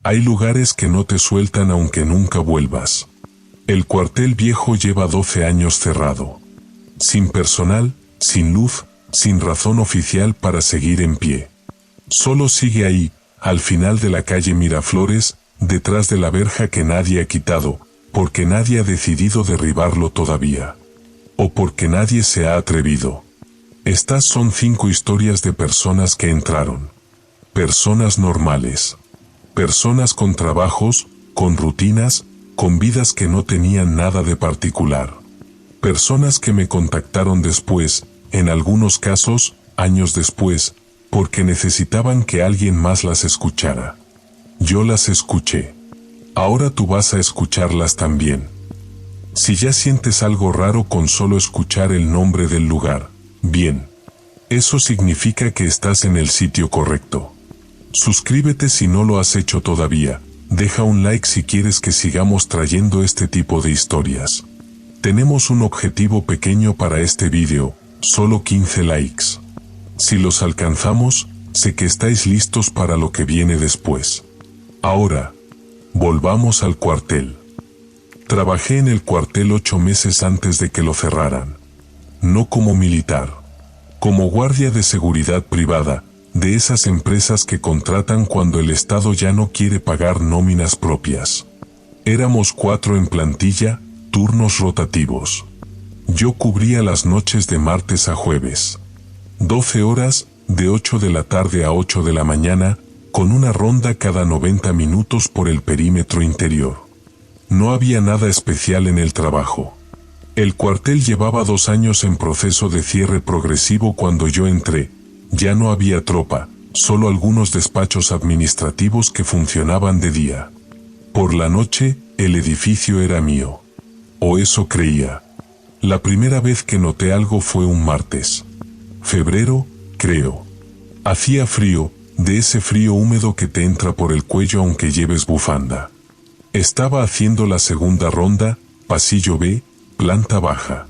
Hay lugares que no te sueltan aunque nunca vuelvas. El cuartel viejo lleva 12 años cerrado. Sin personal, sin luz, sin razón oficial para seguir en pie. Solo sigue ahí, al final de la calle Miraflores, detrás de la verja que nadie ha quitado, porque nadie ha decidido derribarlo todavía. O porque nadie se ha atrevido. Estas son 5 historias de personas que entraron. Personas normales. Personas con trabajos, con rutinas, con vidas que no tenían nada de particular. Personas que me contactaron después, en algunos casos, años después, porque necesitaban que alguien más las escuchara. Yo las escuché. Ahora tú vas a escucharlas también. Si ya sientes algo raro con solo escuchar el nombre del lugar, bien. Eso significa que estás en el sitio correcto. Suscríbete si no lo has hecho todavía. Deja un like si quieres que sigamos trayendo este tipo de historias. Tenemos un objetivo pequeño para este vídeo, solo 15 likes. Si los alcanzamos, sé que estáis listos para lo que viene después. Ahora, volvamos al cuartel. Trabajé en el cuartel 8 meses antes de que lo cerraran. No como militar. Como guardia de seguridad privada, de esas empresas que contratan cuando el Estado ya no quiere pagar nóminas propias. Éramos 4 en plantilla, turnos rotativos. Yo cubría las noches de martes a jueves. 12 horas, de 8 de la tarde a 8 de la mañana, con una ronda cada 90 minutos por el perímetro interior. No había nada especial en el trabajo. El cuartel llevaba 2 años en proceso de cierre progresivo cuando yo entré. Ya no había tropa, solo algunos despachos administrativos que funcionaban de día. Por la noche, el edificio era mío. O eso creía. La primera vez que noté algo fue un martes. Febrero, creo. Hacía frío, de ese frío húmedo que te entra por el cuello aunque lleves bufanda. Estaba haciendo la segunda ronda, pasillo B, planta baja.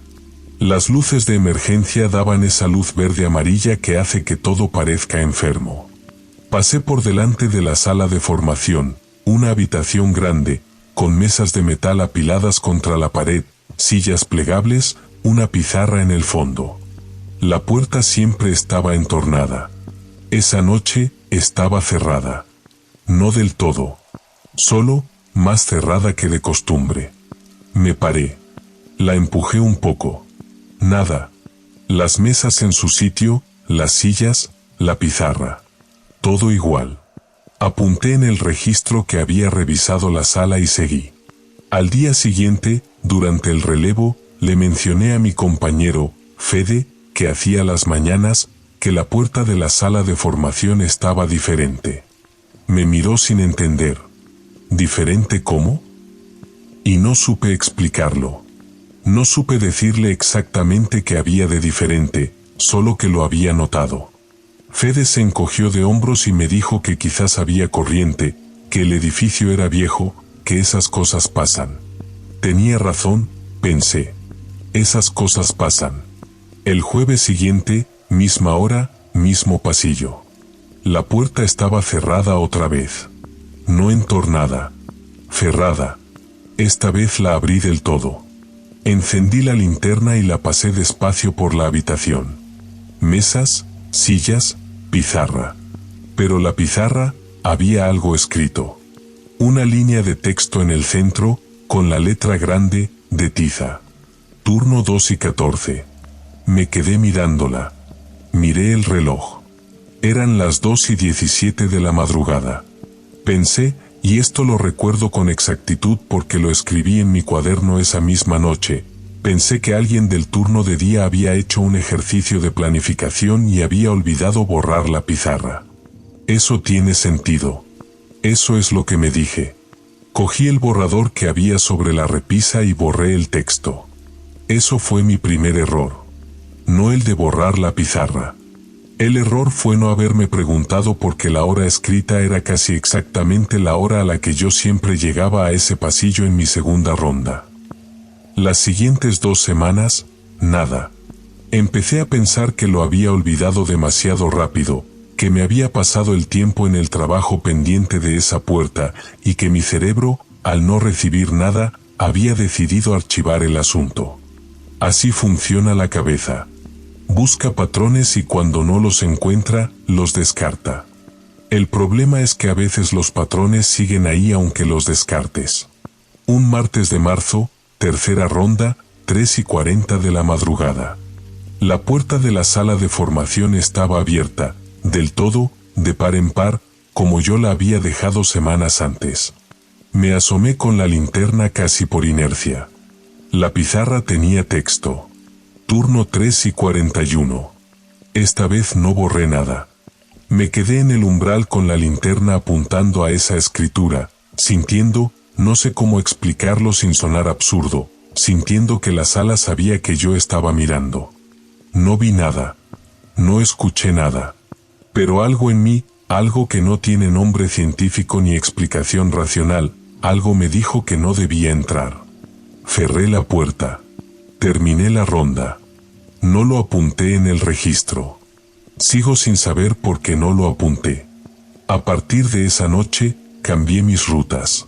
Las luces de emergencia daban esa luz verde amarilla que hace que todo parezca enfermo. Pasé por delante de la sala de formación, una habitación grande, con mesas de metal apiladas contra la pared, sillas plegables, una pizarra en el fondo. La puerta siempre estaba entornada. Esa noche, estaba cerrada. No del todo. Solo, más cerrada que de costumbre. Me paré. La empujé un poco. Nada. Las mesas en su sitio, las sillas, la pizarra. Todo igual. Apunté en el registro que había revisado la sala y seguí. Al día siguiente, durante el relevo, le mencioné a mi compañero, Fede, que hacía las mañanas, que la puerta de la sala de formación estaba diferente. Me miró sin entender. ¿Diferente cómo? Y no supe explicarlo. No supe decirle exactamente qué había de diferente, solo que lo había notado. Fede se encogió de hombros y me dijo que quizás había corriente, que el edificio era viejo, que esas cosas pasan. Tenía razón, pensé. Esas cosas pasan. El jueves siguiente, misma hora, mismo pasillo. La puerta estaba cerrada otra vez. No entornada. Cerrada. Esta vez la abrí del todo. Encendí la linterna y la pasé despacio por la habitación. Mesas, sillas, pizarra. Pero la pizarra, había algo escrito. Una línea de texto en el centro, con la letra grande, de tiza. Turno 2 y 14. Me quedé mirándola. Miré el reloj. Eran las 2 y 17 de la madrugada. Pensé, y esto lo recuerdo con exactitud porque lo escribí en mi cuaderno esa misma noche, pensé que alguien del turno de día había hecho un ejercicio de planificación y había olvidado borrar la pizarra. Eso tiene sentido. Eso es lo que me dije. Cogí el borrador que había sobre la repisa y borré el texto. Eso fue mi primer error. No el de borrar la pizarra. El error fue no haberme preguntado porque la hora escrita era casi exactamente la hora a la que yo siempre llegaba a ese pasillo en mi segunda ronda. Las siguientes 2 semanas, nada. Empecé a pensar que lo había olvidado demasiado rápido, que me había pasado el tiempo en el trabajo pendiente de esa puerta y que mi cerebro, al no recibir nada, había decidido archivar el asunto. Así funciona la cabeza. Busca patrones y cuando no los encuentra, los descarta. El problema es que a veces los patrones siguen ahí aunque los descartes. Un martes de marzo, tercera ronda, 3:40 de la madrugada. La puerta de la sala de formación estaba abierta, del todo, de par en par, como yo la había dejado semanas antes. Me asomé con la linterna casi por inercia. La pizarra tenía texto. Turno 3:41. Esta vez no borré nada. Me quedé en el umbral con la linterna apuntando a esa escritura, sintiendo, no sé cómo explicarlo sin sonar absurdo, sintiendo que la sala sabía que yo estaba mirando. No vi nada. No escuché nada. Pero algo en mí, algo que no tiene nombre científico ni explicación racional, algo me dijo que no debía entrar. Cerré la puerta. Terminé la ronda. No lo apunté en el registro. Sigo sin saber por qué no lo apunté. A partir de esa noche, cambié mis rutas.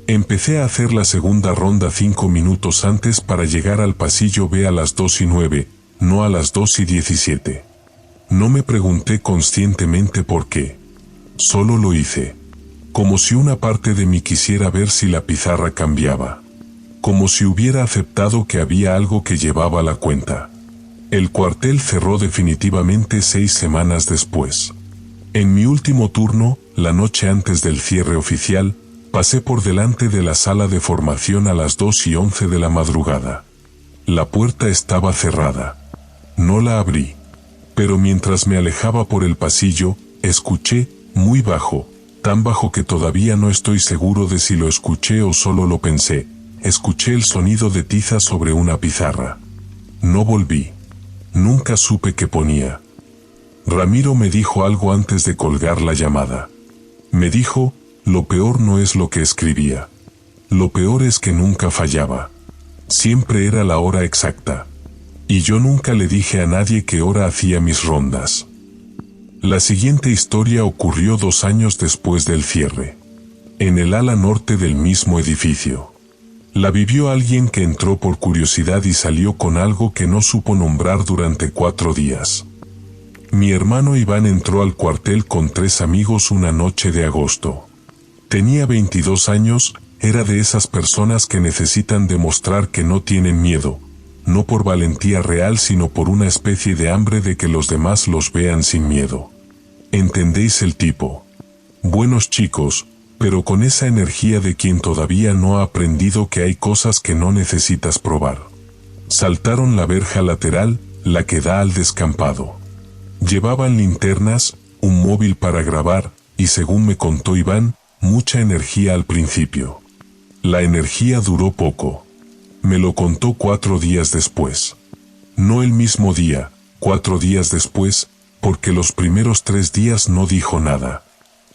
Empecé a hacer la segunda ronda 5 minutos antes para llegar al pasillo B a las 2:09, no a las 2:17. No me pregunté conscientemente por qué. Solo lo hice. Como si una parte de mí quisiera ver si la pizarra cambiaba. Como si hubiera aceptado que había algo que llevaba la cuenta. El cuartel cerró definitivamente 6 semanas después. En mi último turno, la noche antes del cierre oficial, pasé por delante de la sala de formación a las 2:11 de la madrugada. La puerta estaba cerrada. No la abrí. Pero mientras me alejaba por el pasillo, escuché, muy bajo, tan bajo que todavía no estoy seguro de si lo escuché o solo lo pensé, escuché el sonido de tiza sobre una pizarra. No volví. Nunca supe qué ponía. Ramiro me dijo algo antes de colgar la llamada. Me dijo, lo peor no es lo que escribía. Lo peor es que nunca fallaba. Siempre era la hora exacta. Y yo nunca le dije a nadie qué hora hacía mis rondas. La siguiente historia ocurrió 2 años después del cierre. En el ala norte del mismo edificio. La vivió alguien que entró por curiosidad y salió con algo que no supo nombrar durante 4 días. Mi hermano Iván entró al cuartel con 3 amigos una noche de agosto. Tenía 22 años, era de esas personas que necesitan demostrar que no tienen miedo, no por valentía real sino por una especie de hambre de que los demás los vean sin miedo. ¿Entendéis el tipo? Buenos chicos, pero con esa energía de quien todavía no ha aprendido que hay cosas que no necesitas probar. Saltaron la verja lateral, la que da al descampado. Llevaban linternas, un móvil para grabar, y según me contó Iván, mucha energía al principio. La energía duró poco. Me lo contó 4 días después. No el mismo día, 4 días después, porque los primeros 3 días no dijo nada.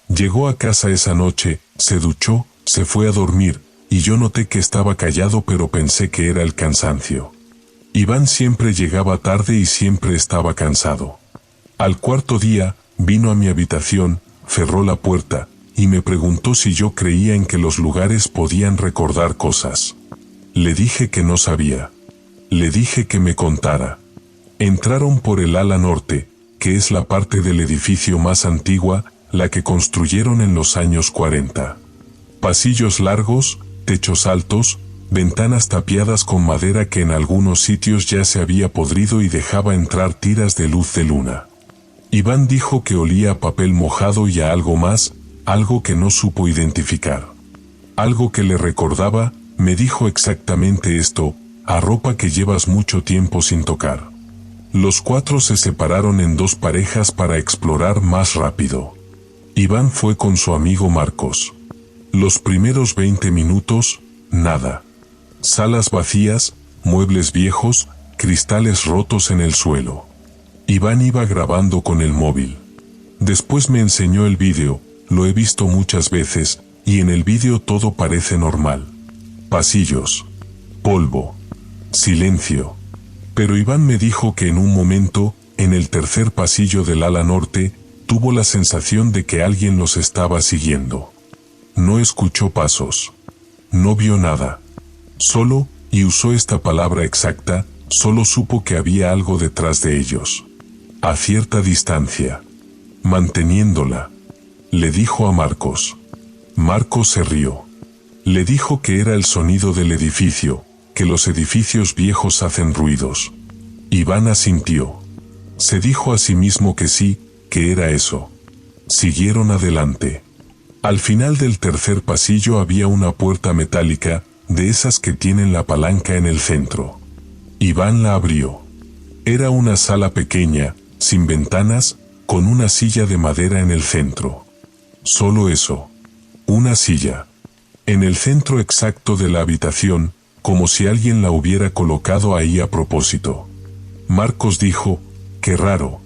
Llegó a casa esa noche, se duchó, se fue a dormir, y yo noté que estaba callado pero pensé que era el cansancio. Iván siempre llegaba tarde y siempre estaba cansado. Al 4.º día, vino a mi habitación, cerró la puerta, y me preguntó si yo creía en que los lugares podían recordar cosas. Le dije que no sabía. Le dije que me contara. Entraron por el ala norte, que es la parte del edificio más antigua, la que construyeron en los años 40. Pasillos largos, techos altos, ventanas tapiadas con madera que en algunos sitios ya se había podrido y dejaba entrar tiras de luz de luna. Iván dijo que olía a papel mojado y a algo más, algo que no supo identificar. Algo que le recordaba, me dijo exactamente esto, a ropa que llevas mucho tiempo sin tocar. Los 4 se separaron en 2 parejas para explorar más rápido. Iván fue con su amigo Marcos. Los primeros 20 minutos, nada. Salas vacías, muebles viejos, cristales rotos en el suelo. Iván iba grabando con el móvil. Después me enseñó el vídeo, lo he visto muchas veces, y en el vídeo todo parece normal. Pasillos. Polvo. Silencio. Pero Iván me dijo que en un momento, en el tercer pasillo del ala norte, tuvo la sensación de que alguien los estaba siguiendo. No escuchó pasos. No vio nada. Solo, y usó esta palabra exacta, solo supo que había algo detrás de ellos. A cierta distancia. Manteniéndola. Le dijo a Marcos. Marcos se rió. Le dijo que era el sonido del edificio, que los edificios viejos hacen ruidos. Iván asintió. Se dijo a sí mismo que sí, que era eso. Siguieron adelante. Al final del tercer pasillo había una puerta metálica, de esas que tienen la palanca en el centro. Iván la abrió. Era una sala pequeña, sin ventanas, con una silla de madera en el centro. Solo eso. Una silla. En el centro exacto de la habitación, como si alguien la hubiera colocado ahí a propósito. Marcos dijo, «Qué raro».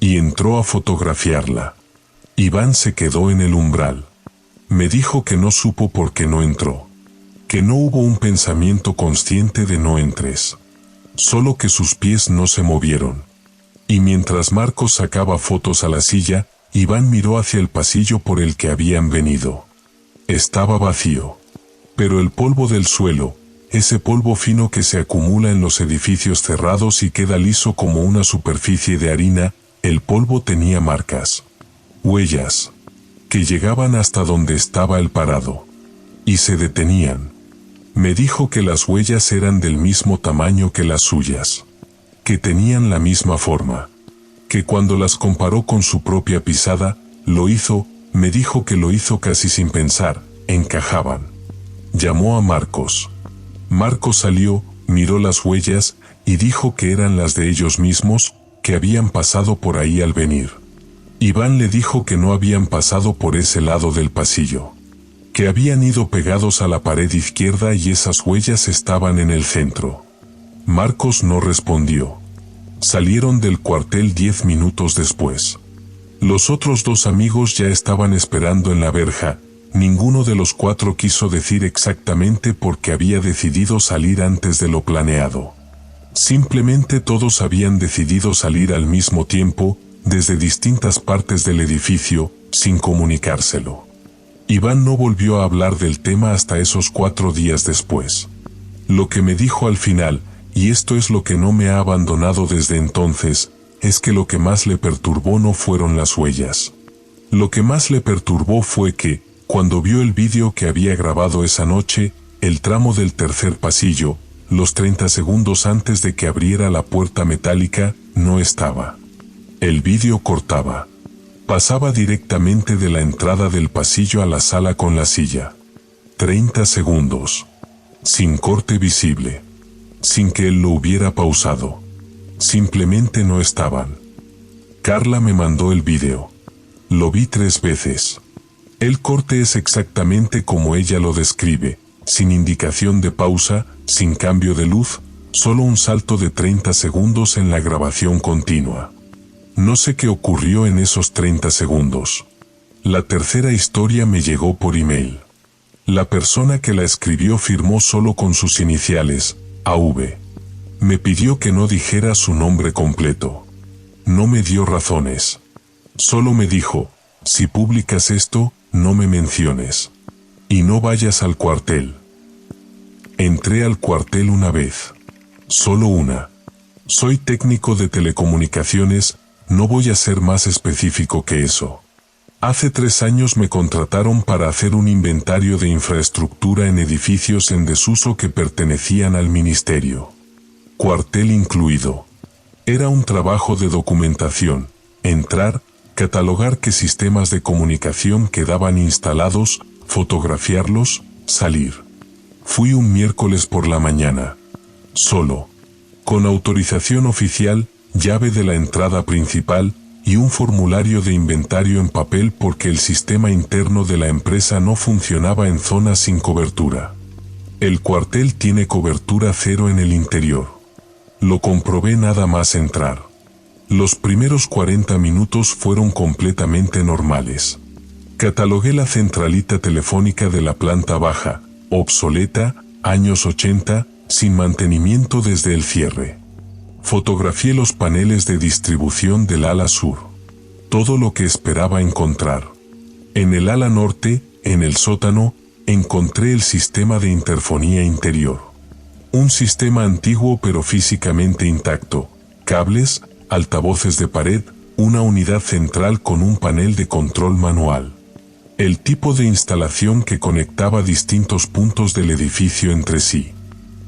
Y entró a fotografiarla. Iván se quedó en el umbral. Me dijo que no supo por qué no entró. Que no hubo un pensamiento consciente de no entres. Solo que sus pies no se movieron. Y mientras Marcos sacaba fotos a la silla, Iván miró hacia el pasillo por el que habían venido. Estaba vacío. Pero el polvo del suelo, ese polvo fino que se acumula en los edificios cerrados y queda liso como una superficie de harina, el polvo tenía marcas. Huellas. Que llegaban hasta donde estaba el parado. Y se detenían. Me dijo que las huellas eran del mismo tamaño que las suyas. Que tenían la misma forma. Que cuando las comparó con su propia pisada, me dijo que lo hizo casi sin pensar, encajaban. Llamó a Marcos. Marcos salió, miró las huellas, y dijo que eran las de ellos mismos, que habían pasado por ahí al venir. Iván le dijo que no habían pasado por ese lado del pasillo. Que habían ido pegados a la pared izquierda y esas huellas estaban en el centro. Marcos no respondió. Salieron del cuartel 10 minutos después. Los otros dos amigos ya estaban esperando en la verja. Ninguno de los cuatro quiso decir exactamente por qué había decidido salir antes de lo planeado. Simplemente todos habían decidido salir al mismo tiempo, desde distintas partes del edificio, sin comunicárselo. Iván no volvió a hablar del tema hasta esos 4 días después. Lo que me dijo al final, y esto es lo que no me ha abandonado desde entonces, es que lo que más le perturbó no fueron las huellas. Lo que más le perturbó fue que, cuando vio el vídeo que había grabado esa noche, el tramo del tercer pasillo, los 30 segundos antes de que abriera la puerta metálica, no estaba. El vídeo cortaba. Pasaba directamente de la entrada del pasillo a la sala con la silla. 30 segundos. Sin corte visible. Sin que él lo hubiera pausado. Simplemente no estaban. Carla me mandó el vídeo. Lo vi 3 veces. El corte es exactamente como ella lo describe, sin indicación de pausa, sin cambio de luz, solo un salto de 30 segundos en la grabación continua. No sé qué ocurrió en esos 30 segundos. La tercera historia me llegó por email. La persona que la escribió firmó solo con sus iniciales, AV. Me pidió que no dijera su nombre completo. No me dio razones. Solo me dijo, si publicas esto, no me menciones. Y no vayas al cuartel. Entré al cuartel una vez. Solo una. Soy técnico de telecomunicaciones, no voy a ser más específico que eso. Hace 3 años me contrataron para hacer un inventario de infraestructura en edificios en desuso que pertenecían al ministerio. Cuartel incluido. Era un trabajo de documentación, entrar, catalogar qué sistemas de comunicación quedaban instalados, fotografiarlos, salir. Fui un miércoles por la mañana. Solo. Con autorización oficial, llave de la entrada principal, y un formulario de inventario en papel porque el sistema interno de la empresa no funcionaba en zonas sin cobertura. El cuartel tiene cobertura cero en el interior. Lo comprobé nada más entrar. Los primeros 40 minutos fueron completamente normales. Catalogué la centralita telefónica de la planta baja, obsoleta, años 80, sin mantenimiento desde el cierre. Fotografié los paneles de distribución del ala sur. todo lo que esperaba encontrar. En el ala norte, en el sótano, encontré el sistema de interfonía interior. Un sistema antiguo pero físicamente intacto, cables, altavoces de pared, una unidad central con un panel de control manual. El tipo de instalación que conectaba distintos puntos del edificio entre sí.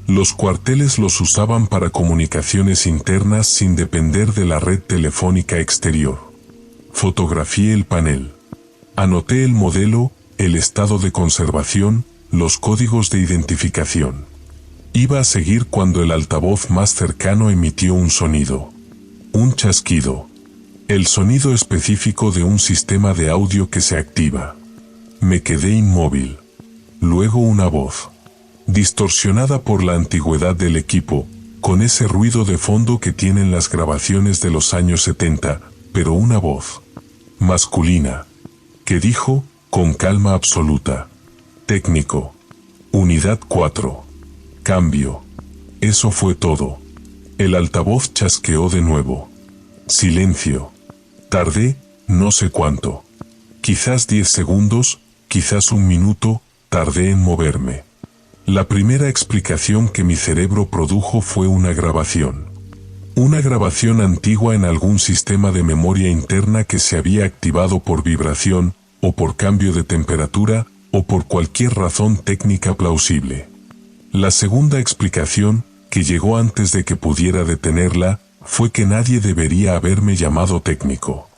Los cuarteles los usaban para comunicaciones internas sin depender de la red telefónica exterior. Fotografié el panel. Anoté el modelo, el estado de conservación, los códigos de identificación. Iba a seguir cuando el altavoz más cercano emitió un sonido. Un chasquido. El sonido específico de un sistema de audio que se activa. Me quedé inmóvil. Luego una voz. Distorsionada por la antigüedad del equipo, con ese ruido de fondo que tienen las grabaciones de los años 70, pero una voz masculina, que dijo, con calma absoluta: técnico. Unidad 4. Cambio. Eso fue todo. El altavoz chasqueó de nuevo. Silencio. Tardé, no sé cuánto. Quizás 10 segundos, quizás un minuto, tardé en moverme. La primera explicación que mi cerebro produjo fue una grabación. Una grabación antigua en algún sistema de memoria interna que se había activado por vibración, o por cambio de temperatura, o por cualquier razón técnica plausible. La segunda explicación, que llegó antes de que pudiera detenerla, fue que nadie debería haberme llamado técnico.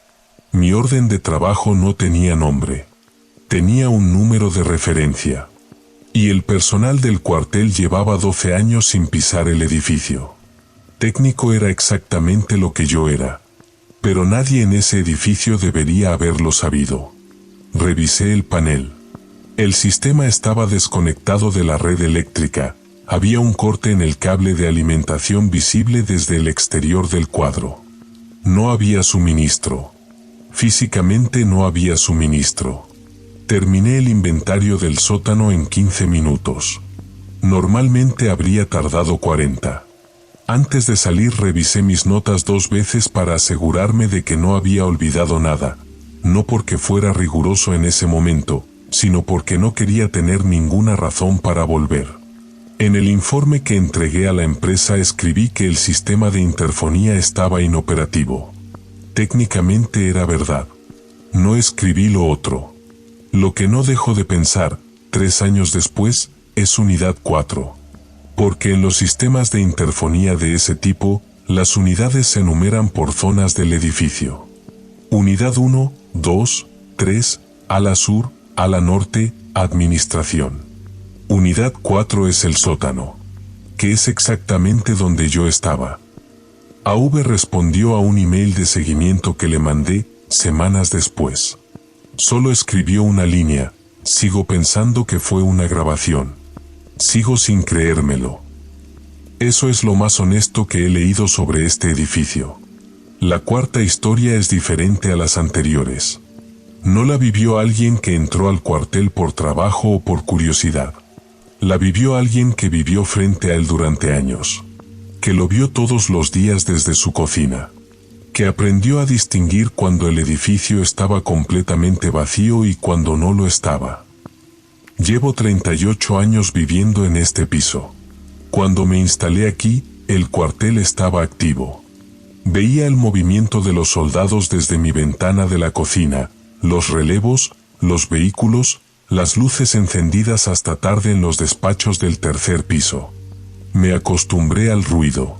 Mi orden de trabajo no tenía nombre. Tenía un número de referencia. Y el personal del cuartel llevaba 12 años sin pisar el edificio. Técnico era exactamente lo que yo era. Pero nadie en ese edificio debería haberlo sabido. Revisé el panel. El sistema estaba desconectado de la red eléctrica. Había un corte en el cable de alimentación visible desde el exterior del cuadro. No había suministro. Físicamente no había suministro. Terminé el inventario del sótano en 15 minutos. Normalmente habría tardado 40. Antes de salir revisé mis notas 2 veces para asegurarme de que no había olvidado nada, no porque fuera riguroso en ese momento, sino porque no quería tener ninguna razón para volver. En el informe que entregué a la empresa escribí que el sistema de interfonía estaba inoperativo. Técnicamente era verdad. No escribí lo otro. Lo que no dejo de pensar, 3 años después, es unidad 4. Porque en los sistemas de interfonía de ese tipo, las unidades se enumeran por zonas del edificio. Unidad 1, 2, 3, ala sur, ala norte, administración. Unidad 4 es el sótano. Que es exactamente donde yo estaba. AV respondió a un email de seguimiento que le mandé, semanas después. Solo escribió una línea: sigo pensando que fue una grabación. Sigo sin creérmelo. Eso es lo más honesto que he leído sobre este edificio. La cuarta historia es diferente a las anteriores. No la vivió alguien que entró al cuartel por trabajo o por curiosidad. La vivió alguien que vivió frente a él durante años. Que lo vio todos los días desde su cocina. Que aprendió a distinguir cuando el edificio estaba completamente vacío y cuando no lo estaba. Llevo 38 años viviendo en este piso. Cuando me instalé aquí, el cuartel estaba activo. Veía el movimiento de los soldados desde mi ventana de la cocina, los relevos, los vehículos, las luces encendidas hasta tarde en los despachos del tercer piso. Me acostumbré al ruido.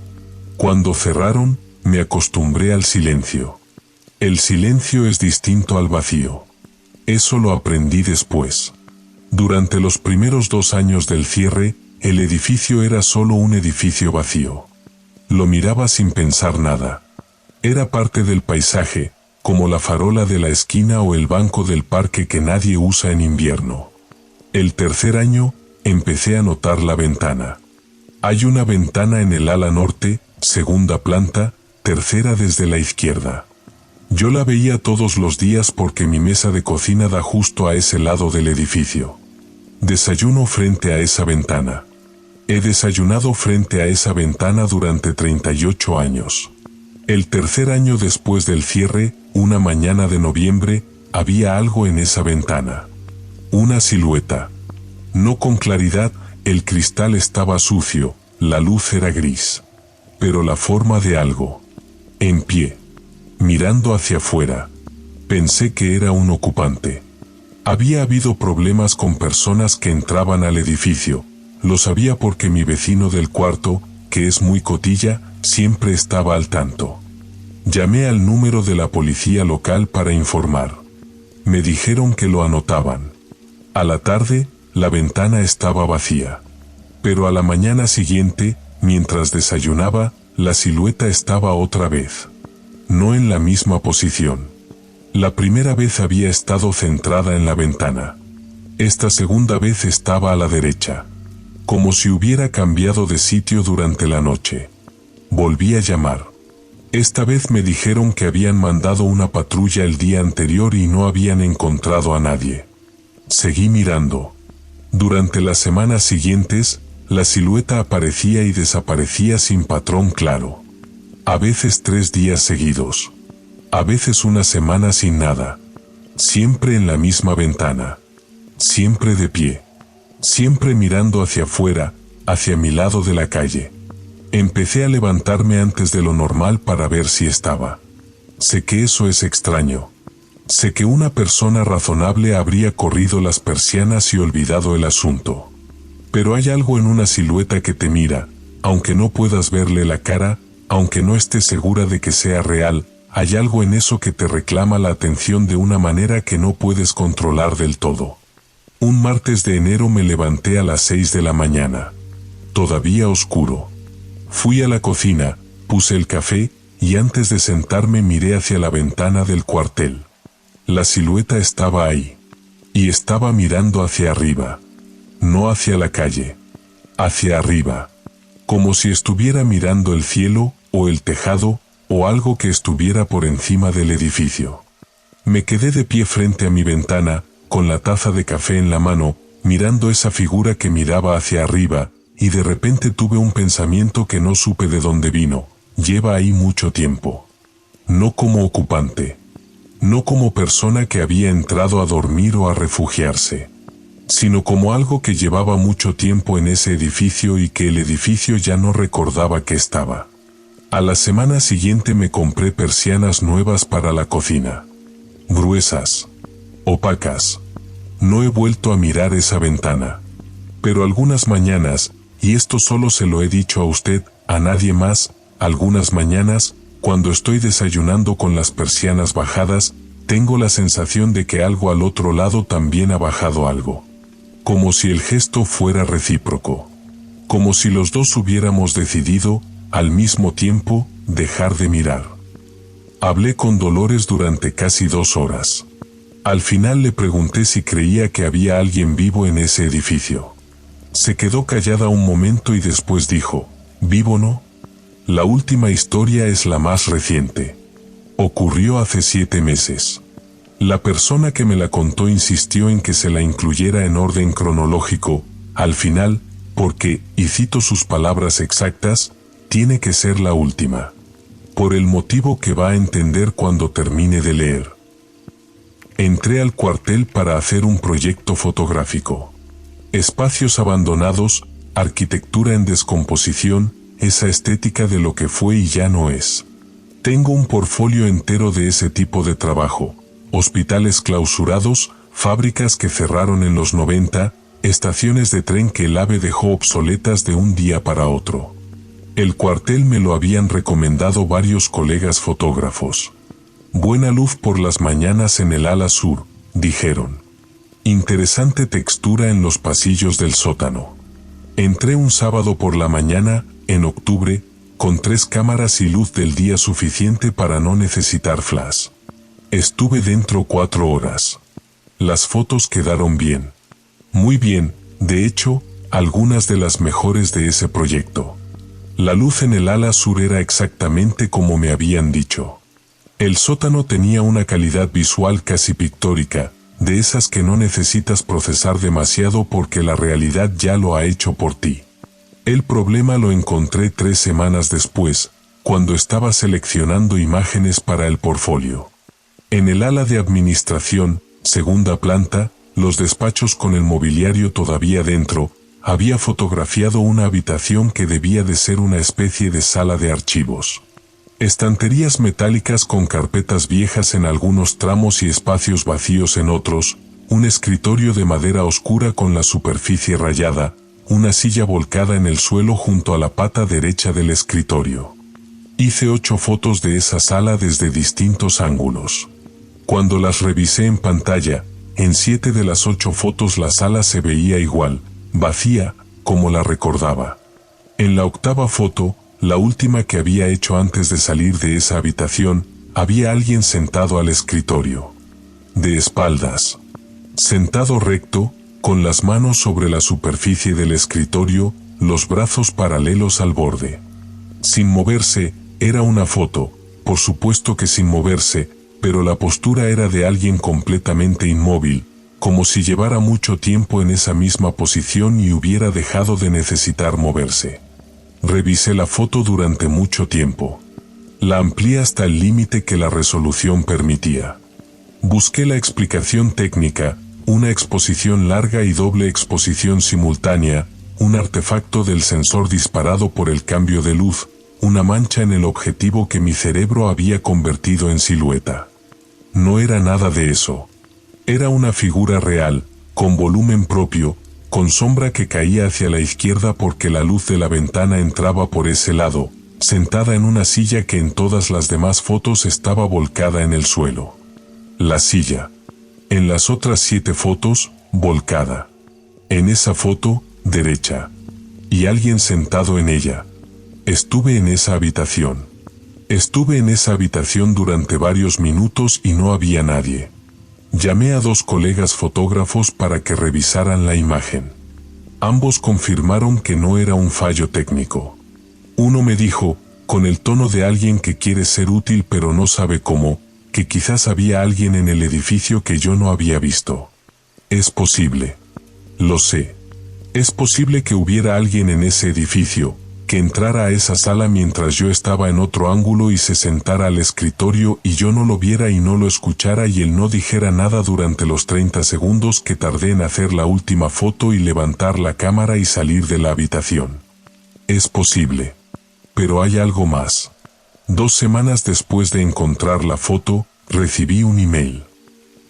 Cuando cerraron, me acostumbré al silencio. El silencio es distinto al vacío. Eso lo aprendí después. Durante los primeros 2 años del cierre, el edificio era solo un edificio vacío. Lo miraba sin pensar nada. Era parte del paisaje, como la farola de la esquina o el banco del parque que nadie usa en invierno. El tercer año, empecé a notar la ventana. Hay una ventana en el ala norte, segunda planta, tercera desde la izquierda. Yo la veía todos los días porque mi mesa de cocina da justo a ese lado del edificio. Desayuno frente a esa ventana. He desayunado frente a esa ventana durante 38 años. El tercer año después del cierre, Una mañana de noviembre, había algo en esa ventana. Una silueta. No con claridad, el cristal estaba sucio, la luz era gris. Pero la forma de algo. En pie. Mirando hacia afuera. Pensé que era un ocupante. Había habido problemas con personas que entraban al edificio. Lo sabía porque mi vecino del cuarto, que es muy cotilla, siempre estaba al tanto. Llamé al número de la policía local para informar. Me dijeron que lo anotaban. A la tarde, la ventana estaba vacía. Pero a la mañana siguiente, mientras desayunaba, la silueta estaba otra vez. No en la misma posición. La primera vez había estado centrada en la ventana. Esta segunda vez estaba a la derecha. Como si hubiera cambiado de sitio durante la noche. Volví a llamar. Esta vez me dijeron que habían mandado una patrulla el día anterior y no habían encontrado a nadie. Seguí mirando. Durante las semanas siguientes, la silueta aparecía y desaparecía sin patrón claro. A veces 3 días seguidos. A veces una semana sin nada. Siempre en la misma ventana. Siempre de pie. Siempre mirando hacia afuera, hacia mi lado de la calle. Empecé a levantarme antes de lo normal para ver si estaba. Sé que eso es extraño. Sé que una persona razonable habría corrido las persianas y olvidado el asunto. Pero hay algo en una silueta que te mira, aunque no puedas verle la cara, aunque no estés segura de que sea real, hay algo en eso que te reclama la atención de una manera que no puedes controlar del todo. Un martes de enero me levanté a las 6 de la mañana. Todavía oscuro. Fui a la cocina, puse el café, y antes de sentarme miré hacia la ventana del cuartel. La silueta estaba ahí. Y estaba mirando hacia arriba. No hacia la calle. Hacia arriba. Como si estuviera mirando el cielo, o el tejado, o algo que estuviera por encima del edificio. Me quedé de pie frente a mi ventana, con la taza de café en la mano, mirando esa figura que miraba hacia arriba, y de repente tuve un pensamiento que no supe de dónde vino. Lleva ahí mucho tiempo. No como ocupante. No como persona que había entrado a dormir o a refugiarse. Sino como algo que llevaba mucho tiempo en ese edificio y que el edificio ya no recordaba que estaba. A la semana siguiente me compré persianas nuevas para la cocina. Gruesas. Opacas. No he vuelto a mirar esa ventana. Pero algunas mañanas, y esto solo se lo he dicho a usted, a nadie más, algunas mañanas, cuando estoy desayunando con las persianas bajadas, tengo la sensación de que algo al otro lado también ha bajado algo. Como si el gesto fuera recíproco. Como si los dos hubiéramos decidido, al mismo tiempo, dejar de mirar. Hablé con Dolores durante casi 2 horas. Al final le pregunté si creía que había alguien vivo en ese edificio. Se quedó callada un momento y después dijo, ¿vivo no? La última historia es la más reciente. Ocurrió hace 7 meses. La persona que me la contó insistió en que se la incluyera en orden cronológico, al final, porque, y cito sus palabras exactas, tiene que ser la última. Por el motivo que va a entender cuando termine de leer. Entré al cuartel para hacer un proyecto fotográfico. Espacios abandonados, arquitectura en descomposición, esa estética de lo que fue y ya no es. Tengo un portfolio entero de ese tipo de trabajo. Hospitales clausurados, fábricas que cerraron en los 90, estaciones de tren que el AVE dejó obsoletas de un día para otro. El cuartel me lo habían recomendado varios colegas fotógrafos. Buena luz por las mañanas en el ala sur, dijeron. Interesante textura en los pasillos del sótano. Entré un sábado por la mañana, en octubre, con 3 cámaras y luz del día suficiente para no necesitar flash. Estuve dentro 4 horas. Las fotos quedaron bien. Muy bien, de hecho, algunas de las mejores de ese proyecto. La luz en el ala sur era exactamente como me habían dicho. El sótano tenía una calidad visual casi pictórica, de esas que no necesitas procesar demasiado porque la realidad ya lo ha hecho por ti. El problema lo encontré 3 semanas después, cuando estaba seleccionando imágenes para el portfolio. En el ala de administración, segunda planta, los despachos con el mobiliario todavía dentro, había fotografiado una habitación que debía de ser una especie de sala de archivos. Estanterías metálicas con carpetas viejas en algunos tramos y espacios vacíos en otros, un escritorio de madera oscura con la superficie rayada, una silla volcada en el suelo junto a la pata derecha del escritorio. Hice 8 fotos de esa sala desde distintos ángulos. Cuando las revisé en pantalla, en 7 de las 8 fotos la sala se veía igual, vacía, como la recordaba. En la 8ª foto, la última que había hecho antes de salir de esa habitación, había alguien sentado al escritorio. De espaldas. Sentado recto, con las manos sobre la superficie del escritorio, los brazos paralelos al borde. Sin moverse, era una foto, por supuesto que sin moverse, pero la postura era de alguien completamente inmóvil, como si llevara mucho tiempo en esa misma posición y hubiera dejado de necesitar moverse. Revisé la foto durante mucho tiempo. La amplié hasta el límite que la resolución permitía. Busqué la explicación técnica, una exposición larga y doble exposición simultánea, un artefacto del sensor disparado por el cambio de luz, una mancha en el objetivo que mi cerebro había convertido en silueta. No era nada de eso. Era una figura real, con volumen propio, con sombra que caía hacia la izquierda porque la luz de la ventana entraba por ese lado, sentada en una silla que en todas las demás fotos estaba volcada en el suelo. La silla. En las otras 7 fotos, volcada. En esa foto, derecha. Y alguien sentado en ella. Estuve en esa habitación. Estuve en esa habitación durante varios minutos y no había nadie. Llamé a 2 colegas fotógrafos para que revisaran la imagen. Ambos confirmaron que no era un fallo técnico. Uno me dijo, con el tono de alguien que quiere ser útil pero no sabe cómo, que quizás había alguien en el edificio que yo no había visto. Es posible. Lo sé. Es posible que hubiera alguien en ese edificio, que entrara a esa sala mientras yo estaba en otro ángulo y se sentara al escritorio y yo no lo viera y no lo escuchara y él no dijera nada durante los 30 segundos que tardé en hacer la última foto y levantar la cámara y salir de la habitación. Es posible. Pero hay algo más. 2 semanas después de encontrar la foto, recibí un email.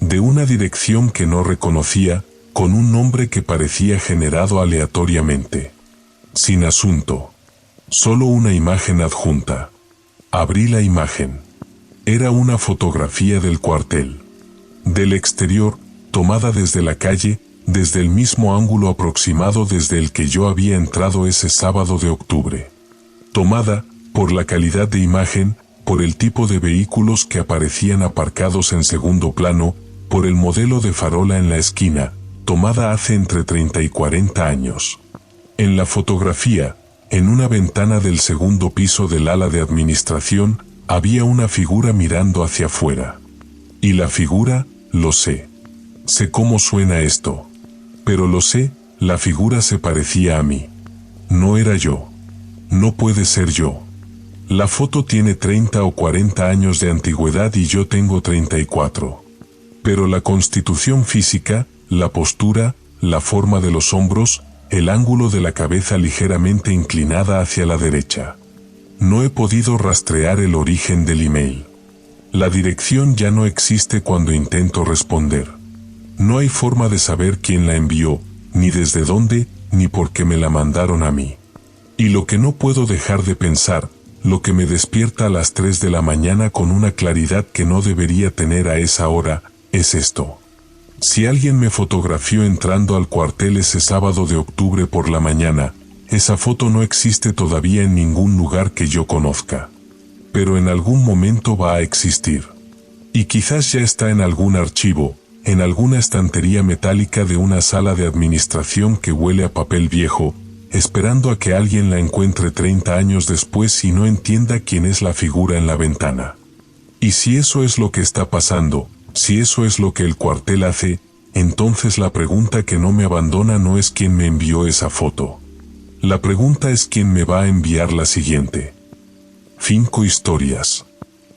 De una dirección que no reconocía, con un nombre que parecía generado aleatoriamente. Sin asunto. Solo una imagen adjunta. Abrí la imagen. Era una fotografía del cuartel. Del exterior, tomada desde la calle, desde el mismo ángulo aproximado desde el que yo había entrado ese sábado de octubre. Tomada, por la calidad de imagen, por el tipo de vehículos que aparecían aparcados en segundo plano, por el modelo de farola en la esquina, tomada hace entre 30 y 40 años. En la fotografía, en una ventana del segundo piso del ala de administración, había una figura mirando hacia afuera. Y la figura, lo sé. Sé cómo suena esto. Pero lo sé, la figura se parecía a mí. No era yo. No puede ser yo. La foto tiene 30 o 40 años de antigüedad y yo tengo 34. Pero la constitución física, la postura, la forma de los hombros, el ángulo de la cabeza ligeramente inclinada hacia la derecha. No he podido rastrear el origen del email. La dirección ya no existe cuando intento responder. No hay forma de saber quién la envió, ni desde dónde, ni por qué me la mandaron a mí. Y lo que no puedo dejar de pensar, lo que me despierta a las 3 de la mañana con una claridad que no debería tener a esa hora, es esto. Si alguien me fotografió entrando al cuartel ese sábado de octubre por la mañana, esa foto no existe todavía en ningún lugar que yo conozca. Pero en algún momento va a existir. Y quizás ya está en algún archivo, en alguna estantería metálica de una sala de administración que huele a papel viejo, esperando a que alguien la encuentre 30 años después y no entienda quién es la figura en la ventana. Y si eso es lo que está pasando, si eso es lo que el cuartel hace, entonces la pregunta que no me abandona no es quién me envió esa foto. La pregunta es quién me va a enviar la siguiente. 5 historias.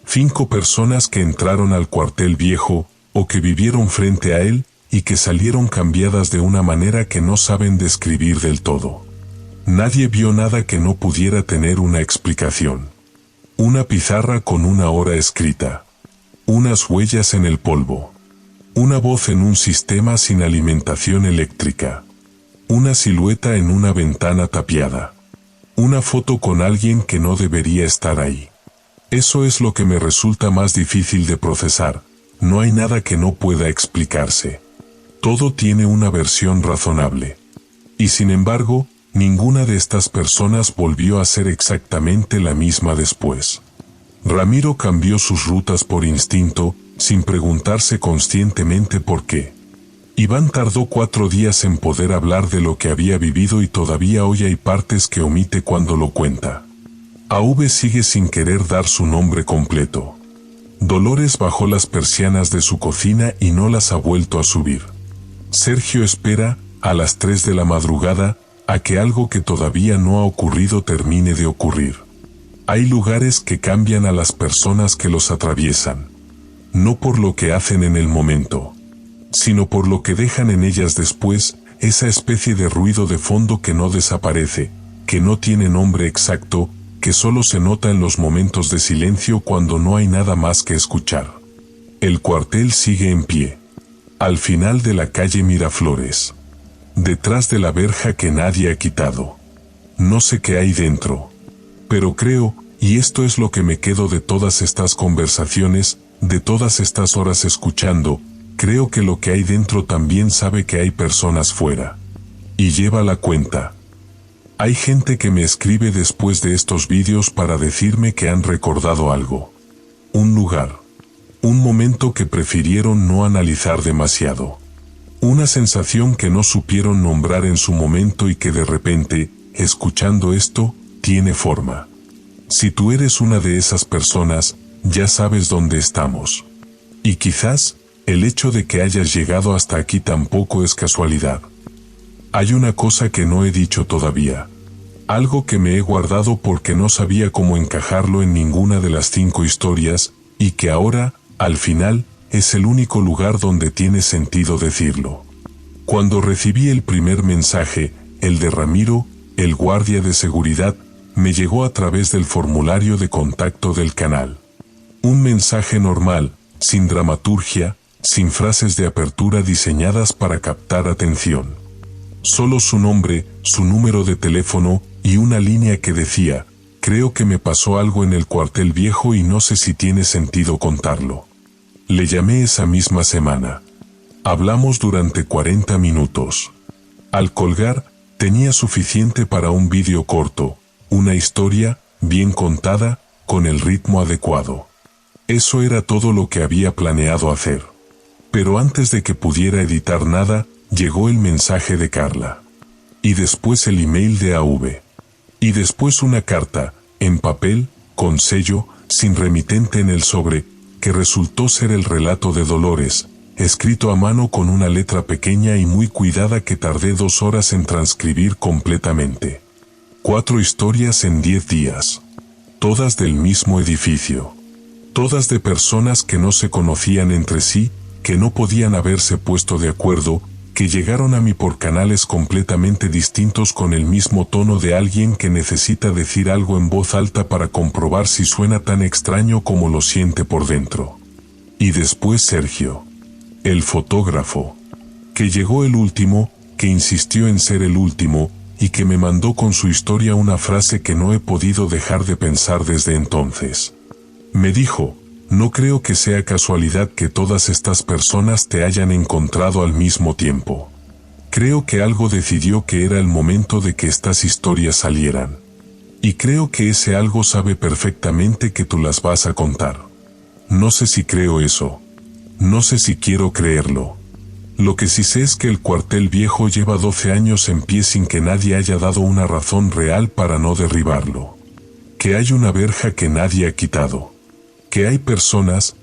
5 personas que entraron al cuartel viejo, o que vivieron frente a él, y que salieron cambiadas de una manera que no saben describir del todo. Nadie vio nada que no pudiera tener una explicación. Una pizarra con una hora escrita. Unas huellas en el polvo. Una voz en un sistema sin alimentación eléctrica. Una silueta en una ventana tapiada. Una foto con alguien que no debería estar ahí. Eso es lo que me resulta más difícil de procesar. No hay nada que no pueda explicarse. Todo tiene una versión razonable. Y sin embargo, ninguna de estas personas volvió a ser exactamente la misma después. Ramiro cambió sus rutas por instinto, sin preguntarse conscientemente por qué. Iván tardó 4 días en poder hablar de lo que había vivido y todavía hoy hay partes que omite cuando lo cuenta. AV sigue sin querer dar su nombre completo. Dolores bajó las persianas de su cocina y no las ha vuelto a subir. Sergio espera, a las 3 de la madrugada, a que algo que todavía no ha ocurrido termine de ocurrir. Hay lugares que cambian a las personas que los atraviesan. No por lo que hacen en el momento, sino por lo que dejan en ellas después, esa especie de ruido de fondo que no desaparece, que no tiene nombre exacto, que solo se nota en los momentos de silencio cuando no hay nada más que escuchar. El cuartel sigue en pie. Al final de la calle Miraflores. Detrás de la verja que nadie ha quitado. No sé qué hay dentro. Pero creo, y esto es lo que me quedo de todas estas conversaciones, de todas estas horas escuchando, creo que lo que hay dentro también sabe que hay personas fuera. Y lleva la cuenta. Hay gente que me escribe después de estos vídeos para decirme que han recordado algo. Un lugar. Un momento que prefirieron no analizar demasiado. Una sensación que no supieron nombrar en su momento y que de repente, escuchando esto, tiene forma. Si tú eres una de esas personas, ya sabes dónde estamos. Y quizás, el hecho de que hayas llegado hasta aquí tampoco es casualidad. Hay una cosa que no he dicho todavía. Algo que me he guardado porque no sabía cómo encajarlo en ninguna de las 5 historias, y que ahora, al final, es el único lugar donde tiene sentido decirlo. Cuando recibí el primer mensaje, el de Ramiro, el guardia de seguridad, me llegó a través del formulario de contacto del canal. Un mensaje normal, sin dramaturgia, sin frases de apertura diseñadas para captar atención. Solo su nombre, su número de teléfono y una línea que decía: creo que me pasó algo en el cuartel viejo y no sé si tiene sentido contarlo. Le llamé esa misma semana. Hablamos durante 40 minutos. Al colgar, tenía suficiente para un vídeo corto, una historia, bien contada, con el ritmo adecuado. Eso era todo lo que había planeado hacer. Pero antes de que pudiera editar nada, llegó el mensaje de Carla. Y después el email de AV. Y después una carta, en papel, con sello, sin remitente en el sobre, que resultó ser el relato de Dolores, escrito a mano con una letra pequeña y muy cuidada que tardé 2 horas en transcribir completamente. 4 historias en 10 días. Todas del mismo edificio. Todas de personas que no se conocían entre sí, que no podían haberse puesto de acuerdo, que llegaron a mí por canales completamente distintos con el mismo tono de alguien que necesita decir algo en voz alta para comprobar si suena tan extraño como lo siente por dentro. Y después Sergio, el fotógrafo, que llegó el último, que insistió en ser el último, y que me mandó con su historia una frase que no he podido dejar de pensar desde entonces. Me dijo: no creo que sea casualidad que todas estas personas te hayan encontrado al mismo tiempo. Creo que algo decidió que era el momento de que estas historias salieran. Y creo que ese algo sabe perfectamente que tú las vas a contar. No sé si creo eso. No sé si quiero creerlo. Lo que sí sé es que el cuartel viejo lleva 12 años en pie sin que nadie haya dado una razón real para no derribarlo. Que hay una verja que nadie ha quitado. Que hay personas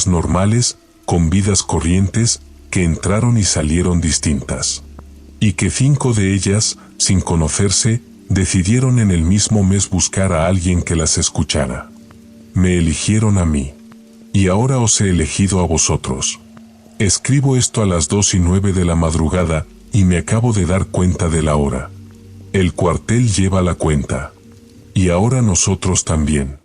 normales, con vidas corrientes, que entraron y salieron distintas. Y que 5 de ellas, sin conocerse, decidieron en el mismo mes buscar a alguien que las escuchara. me eligieron a mí. Y ahora os he elegido a vosotros. Escribo esto a las 2:09 de la madrugada, y me acabo de dar cuenta de la hora. El cuartel lleva la cuenta. Y ahora nosotros también.